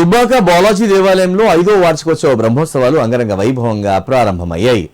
దుబ్బాక బాలాజీ దేవాలయంలో 5వ వార్షికోత్సవ బ్రహ్మోత్సవాలు అంగరంగ వైభవంగా ప్రారంభమయ్యాయి.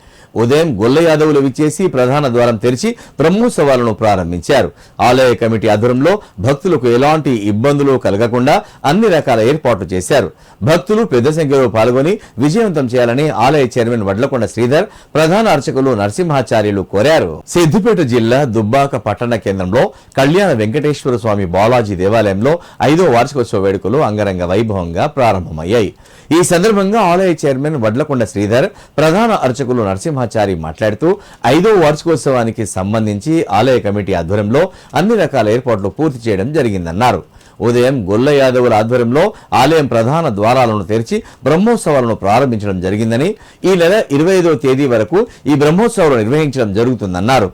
ఉదయం గొల్ల యాదవులు విచ్చేసి ప్రధాన ద్వారం తెరిచి బ్రహ్మోత్సవాలను ప్రారంభించారు. ఆలయ కమిటీ ఆధ్వర్యంలో భక్తులకు ఎలాంటి ఇబ్బందులు కలగకుండా అన్ని రకాల ఏర్పాట్లు చేశారు. భక్తులు పెద్ద సంఖ్యలో పాల్గొని విజయవంతం చేయాలని ఆలయ చైర్మన్ వడ్లకొండ శ్రీధర్, ప్రధాన అర్చకులు నరసింహాచార్యులు కోరారు. సిద్దిపేట జిల్లా దుబ్బాక పట్టణ కేంద్రంలో కళ్యాణ వెంకటేశ్వర స్వామి బాలాజీ దేవాలయంలో 5వ వార్షికోత్సవ వేడుకలు అంగరంగ వైభవంగా ప్రారంభమయ్యాయి. ఈ సందర్భంగా ఆలయ చైర్మన్ వడ్లకొండ శ్రీధర్, ప్రధాన అర్చకులు నరసింహాచారి మాట్లాడుతూ 5వ వార్షికోత్సవానికి సంబంధించి ఆలయ కమిటీ ఆధ్వర్యంలో అన్ని రకాల ఏర్పాట్లు పూర్తి చేయడం జరిగిందన్నారు. ఉదయం గొల్ల యాదవుల ఆధ్వర్యంలో ఆలయం ప్రధాన ద్వారాలను తెరిచి బ్రహ్మోత్సవాలను ప్రారంభించడం జరిగిందని, ఈ నెల 25వ తేదీ వరకు ఈ బ్రహ్మోత్సవాలు నిర్వహించడం జరుగుతుందన్నారు.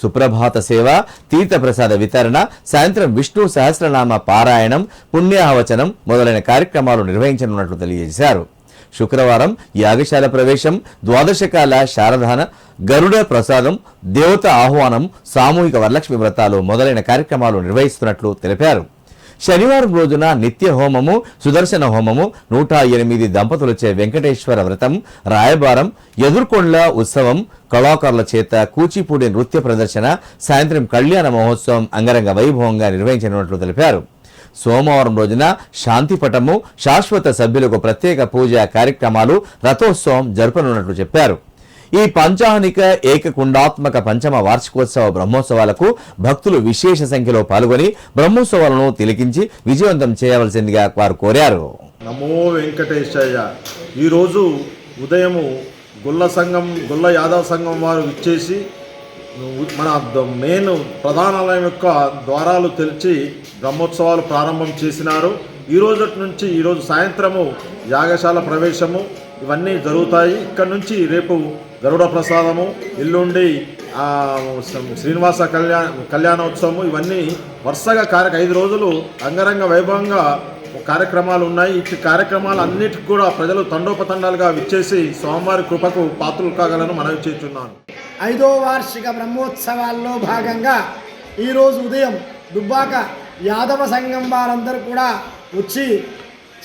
సుప్రభాత సేవ, తీర్థప్రసాద వితరణ, సాయంత్రం విష్ణు సహస్రనామ పారాయణం, పుణ్యాహవచనం మొదలైన కార్యక్రమాలు నిర్వహించనున్నట్లు తెలియజేశారు. శుక్రవారం యాగశాల ప్రవేశం, ద్వాదశకాల శారదాన, గరుడ ప్రసాదం, దేవత ఆహ్వానం, సామూహిక వరలక్ష్మి వ్రతాలు మొదలైన కార్యక్రమాలు నిర్వహిస్తున్నట్లు తెలిపారు. శనివారం రోజున నిత్య హోమము, సుదర్శన హోమము, 108 దంపతులచే వెంకటేశ్వర వ్రతం, రాయబారం, ఎదుర్కొండ్ల ఉత్సవం, కళాకారుల చేత కూచిపూడి నృత్య ప్రదర్శన, సాయంత్రం కళ్యాణ మహోత్సవం అంగరంగ వైభవంగా నిర్వహించనున్నట్లు తెలిపారు. సోమవారం రోజున శాంతిపటము, శాశ్వత సభ్యులకు ప్రత్యేక పూజా కార్యక్రమాలు, రథోత్సవం జరపనున్నట్లు చెప్పారు. ఈ పంచాహనిక ఏకకుండాత్మక పంచమ వార్షికోత్సవ బ్రహ్మోత్సవాలకు భక్తులు విశేష సంఖ్యలో పాల్గొని బ్రహ్మోత్సవాలను తిలకించి విజయవంతం చేయవలసిందిగా వారు కోరారు. నమో వెంకటేశయ్య. ఈరోజు ఉదయము గొల్ల యాదవ సంఘం వారు ఇచ్చేసి మన మెయిన్ ప్రధానాలయం యొక్క ద్వారాలు తెరిచి బ్రహ్మోత్సవాలు ప్రారంభం చేసినారు. ఈరోజు సాయంత్రము యాగశాల ప్రవేశము ఇవన్నీ జరుగుతాయి. ఇక్కడ నుంచి రేపు గరుడ ప్రసాదము, ఎల్లుండి శ్రీనివాస కళ్యాణోత్సవము, ఇవన్నీ వరుసగా 5 రోజులు అంగరంగ వైభవంగా కార్యక్రమాలు ఉన్నాయి. ఈ కార్యక్రమాలు అన్నిటికీ కూడా ప్రజలు తండోపతండాలుగా విచ్చేసి స్వామివారి కృపకు పాత్రలు కాగలను మనవి చేస్తున్నాను. 5వ వార్షిక బ్రహ్మోత్సవాల్లో భాగంగా ఈరోజు ఉదయం దుబ్బాక యాదవ సంఘం వారందరూ కూడా వచ్చి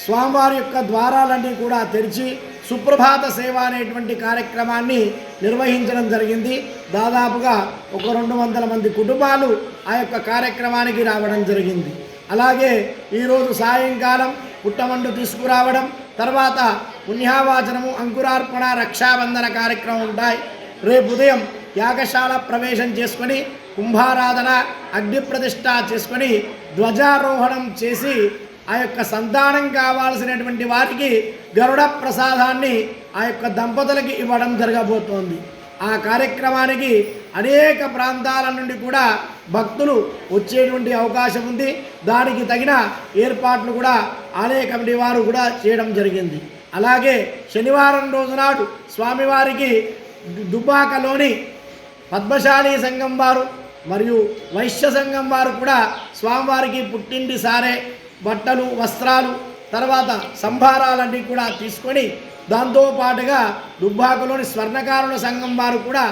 స్వామివారి యొక్క ద్వారాలన్నీ కూడా తెరిచి సుప్రభాత సేవ అనేటువంటి కార్యక్రమాన్ని నిర్వహించడం జరిగింది. దాదాపుగా ఒక 200 మంది కుటుంబాలు ఆ యొక్క కార్యక్రమానికి రావడం జరిగింది. అలాగే ఈరోజు సాయంకాలం పుట్టమండు తీసుకురావడం, తర్వాత పుణ్యావాచనము, అంకురార్పణ, రక్షాబంధన కార్యక్రమం ఉంటాయి. రేపు ఉదయం యాగశాల ప్రవేశం చేసుకొని కుంభారాధన, అగ్ని ప్రతిష్ఠ చేసుకొని ధ్వజారోహణం చేసి ఆ యొక్క సంతానం కావాల్సినటువంటి వారికి గరుడ ప్రసాదాన్ని ఆ యొక్క దంపతులకి ఇవ్వడం జరగబోతోంది. ఆ కార్యక్రమానికి అనేక ప్రాంతాల నుండి కూడా భక్తులు వచ్చేటువంటి అవకాశం ఉంది. దానికి తగిన ఏర్పాట్లు కూడా ఆలయ కమిటీ వారు కూడా చేయడం జరిగింది. అలాగే శనివారం రోజు నాడు స్వామివారికి దుబ్బాకలోని పద్మశాలి సంఘం వారు మరియు వైశ్య సంఘం వారు కూడా స్వామివారికి పుట్టింటి సారే, బట్టలు, వస్త్రాలు, తర్వాత సంభారాలన్నీ కూడా తీసుకొని దాంతోపాటుగా దుబ్బాకలోని స్వర్ణకారుల సంఘం వారు కూడా